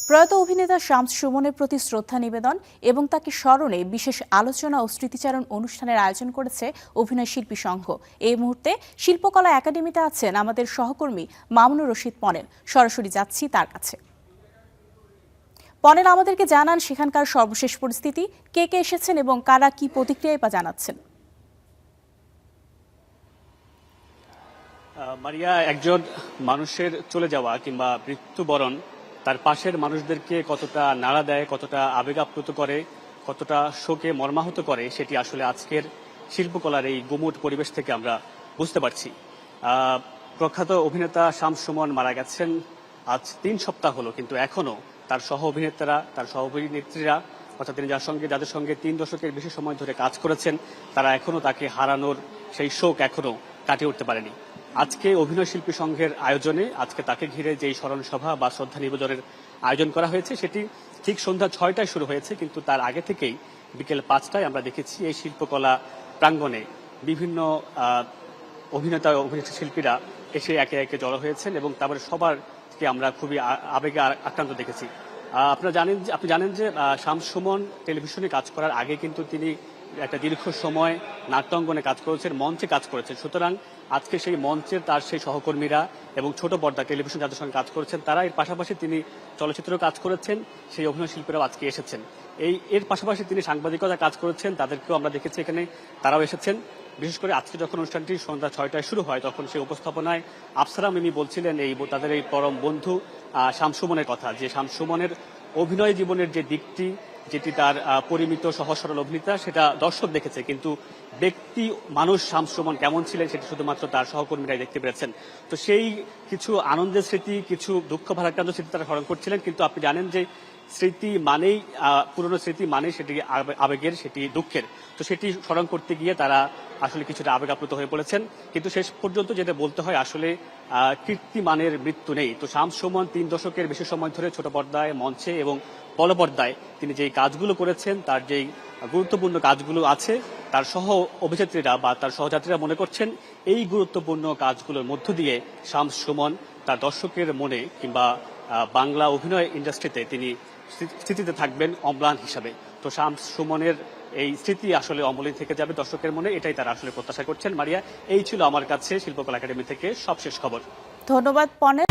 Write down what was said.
প্রয়াত অভিনেতা শামস সুমনের প্রতি শ্রদ্ধা নিবেদন এবং তাকে স্মরণে বিশেষ আলোচনা ও স্মৃতিচারণ অনুষ্ঠানের আয়োজন করেছে অভিনয় শিল্পী সংঘ। এই মুহূর্তে শিল্পকলা একাডেমিতে আছেন আমাদের সহকর্মী মামুনুর রশিদ পনেল। সরাসরি যাচ্ছি তার কাছে। পনেল আমাদেরকে জানান সেখানকার সর্বশেষ পরিস্থিতি, কে কে এসেছেন এবং কারা কি প্রতিক্রিয়া বা জানাচ্ছেন। মারিয়া, একজন মানুষের চলে যাওয়া কিংবা মৃত্যুবরণ তার পাশের মানুষদেরকে কতটা নাড়া দেয়, কতটা আবেগ আপ্লুত করে, কতটা শোকে মর্মাহত করে, সেটি আসলে আজকের শিল্পকলার এই গুমুট পরিবেশ থেকে আমরা বুঝতে পারছি। প্রখ্যাত অভিনেতা শামস সুমন মারা গেছেন আজ 3 সপ্তাহ হলো, কিন্তু এখনো তার সহ অভিনেতারা, তার সহ অভিনেত্রীরা, অর্থাৎ তিনি যাদের সঙ্গে 3 দশকের বেশি সময় ধরে কাজ করেছেন, তারা এখনো তাকে হারানোর সেই শোক এখনো কাটিয়ে উঠতে পারেনি। আজকে অভিনয় শিল্পী সংঘের আয়োজনে আজকে তাকে ঘিরে যেই স্মরণ সভা বা শ্রদ্ধা নিবেদনের আয়োজন করা হয়েছে, সেটি ঠিক সন্ধ্যা 6টায় শুরু হয়েছে, কিন্তু তার আগে থেকেই বিকেল 5টায় আমরা দেখেছি এই শিল্পকলা প্রাঙ্গণে বিভিন্ন অভিনেতা অভিনেত্রী শিল্পীরা এসে একে একে জড়ো হয়েছেন এবং তারপরে সবারকে আমরা খুবই আবেগে আক্রান্ত দেখেছি। আপনি জানেন যে শামস সুমন টেলিভিশনে কাজ করার আগে কিন্তু তিনি একটা দীর্ঘ সময় নাট্যাঙ্গনে কাজ করেছেন, মঞ্চে কাজ করেছেন। সুতরাং আজকে সেই মঞ্চের তার সেই সহকর্মীরা এবং ছোট পর্দা টেলিভিশন যাদের সঙ্গে কাজ করেছেন, তারা এর পাশাপাশি তিনি চলচ্চিত্রেও কাজ করেছেন, সেই অভিনয় শিল্পীরাও আজকে এসেছেন। এর পাশাপাশি তিনি সাংবাদিকতা কাজ করেছেন, তাদেরকেও আমরা দেখেছি এখানে, তারাও এসেছেন। বিশেষ করে আজকে যখন অনুষ্ঠানটি সন্ধ্যা 6টায় শুরু হয়, তখন সেই উপস্থাপনায় আফসারা মিমি বলছিলেন তাদের এই পরম বন্ধু শামস সুমনের কথা, যে শামস সুমনের অভিনয় জীবনের যে দিকটি, যেটি তার পরিমিত সহজ সরল অভিনেতা, সেটা দর্শক দেখেছে, কিন্তু ব্যক্তি মানুষ শামস সুমন কেমন ছিলেন সেটি শুধুমাত্র তার সহকর্মীরাই দেখতে পেরেছেন। তো সেই কিছু আনন্দের স্মৃতি, কিছু দুঃখ ভারাক্রান্ত স্মৃতি তারা স্মরণ করছিলেন। কিন্তু আপনি জানেন যে স্মৃতি মানেই পুরনো স্মৃতি মানেই সেটি আবেগের, সেটি দুঃখের। তো সেটি স্মরণ করতে গিয়ে তারা আসলে কিছুটা আবেগ আপ্লুত হয়ে পড়েছেন। কিন্তু শেষ পর্যন্ত যেটা বলতে হয়, আসলে কীর্তিমানের মৃত্যু নেই। তো শামস সুমন 3 দশকের বেশি সময় ধরে ছোট পর্দায়, মঞ্চে এবং বড়পর্দায় তিনি যেই কাজগুলো করেছেন, তার যেই গুরুত্বপূর্ণ কাজগুলো আছে, তার সহ অভিনেত্রীরা বা তার সহযাত্রীরা মনে করছেন এই গুরুত্বপূর্ণ কাজগুলোর মধ্য দিয়ে শামস সুমন তার দর্শকের মনে কিংবা বাংলা অভিনয় ইন্ডাস্ট্রিতে তিনি স্মৃতিতে থাকবেন অম্লান হিসাবে। তো শামস সুমনের এই স্মৃতি আসলে অমলিন থেকে যাবে দর্শকের মনে, এটাই তারা আসলে প্রত্যাশা করছেন। মারিয়া, এই ছিল আমার কাছে শিল্পকলা একাডেমি থেকে সবশেষ খবর। ধন্যবাদ পনেল।